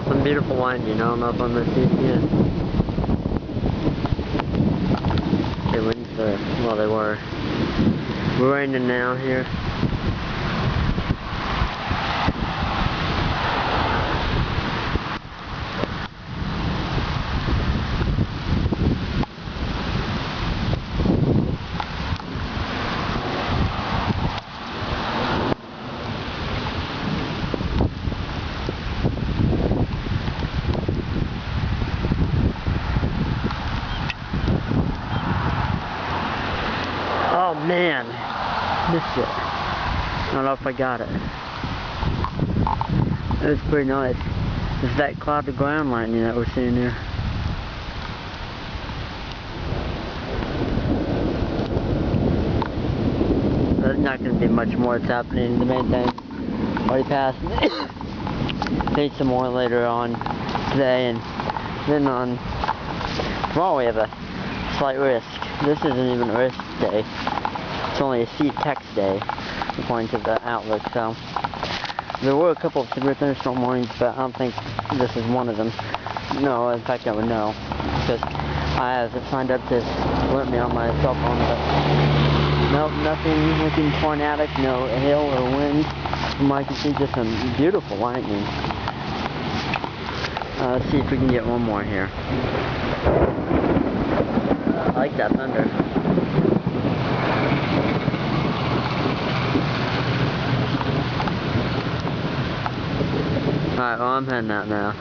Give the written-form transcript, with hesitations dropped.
some beautiful lightning. I don't know if I'm going to see it again. Okay, winds are, well, they were raining now here. Oh man, missed it. I don't know if I got it. It was pretty nice. It's that cloud to ground lightning that we're seeing here. There's not going to be much more that's happening. The main thing already passed. Need some more later on today, and then on tomorrow we have a slight risk. This isn't even a risk day. It's only a see text day, according to the outlook. So there were a couple of severe thunderstorm warnings, but I don't think this is one of them. No, in fact I would know, because I have it signed up to alert me on my cell phone. But nope, nothing looking tornadic, no hail or wind. From what I can see, just some beautiful lightning. Let's see if we can get one more here. I like that thunder. Alright, well I'm heading out now.